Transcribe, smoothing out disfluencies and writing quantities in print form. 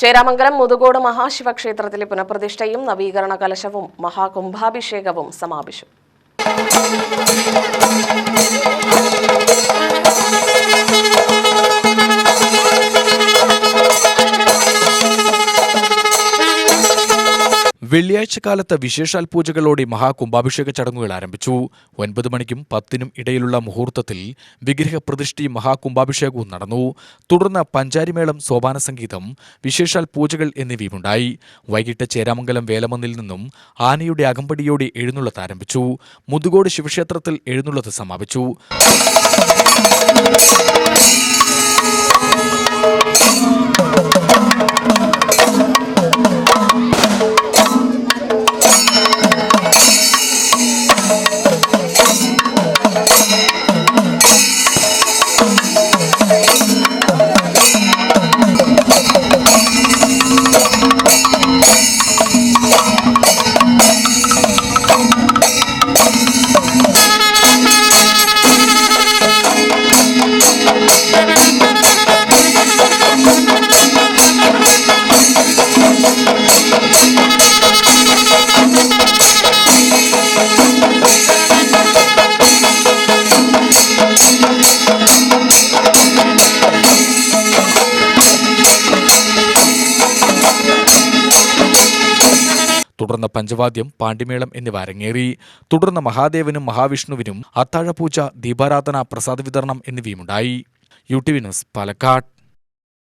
ചേരാമംഗലം മുതുകോട് മഹാശിവക്ഷേത്രത്തിലെ പുനഃപ്രതിഷ്ഠയും നവീകരണ കലശവും മഹാകുംഭാഭിഷേകവും സമാപിച്ചു. വെള്ളിയാഴ്ച കാലത്ത് വിശേഷാൽ പൂജകളോടെ മഹാകുംഭാഭിഷേക ചടങ്ങുകൾ ആരംഭിച്ചു. 9 മണിക്കും 10നും ഇടയിലുള്ള മുഹൂർത്തത്തിൽ വിഗ്രഹപ്രതിഷ്ഠയും മഹാകുംഭാഭിഷേകവും നടന്നു. തുടർന്ന് പഞ്ചാരിമേളം, സോപാന സംഗീതം, വിശേഷാൽ പൂജകൾ എന്നിവയുമുണ്ടായി. വൈകിട്ട് ചേരാമംഗലം വേലമന്നിൽ നിന്നും ആനയുടെ അകമ്പടിയോടെ എഴുന്നള്ളത്ത് ആരംഭിച്ചു. മുതുകോട് ശിവക്ഷേത്രത്തിൽ എഴുന്നള്ളത്ത് സമാപിച്ചു. തുടർന്ന് പഞ്ചവാദ്യം, പാണ്ടിമേളം എന്നിവ അരങ്ങേറി. തുടർന്ന് മഹാദേവനും മഹാവിഷ്ണുവിനും അത്താഴപൂജ, ദീപാരാധന, പ്രസാദ വിതരണം എന്നിവയുമുണ്ടായി. UTV news, Palakkad.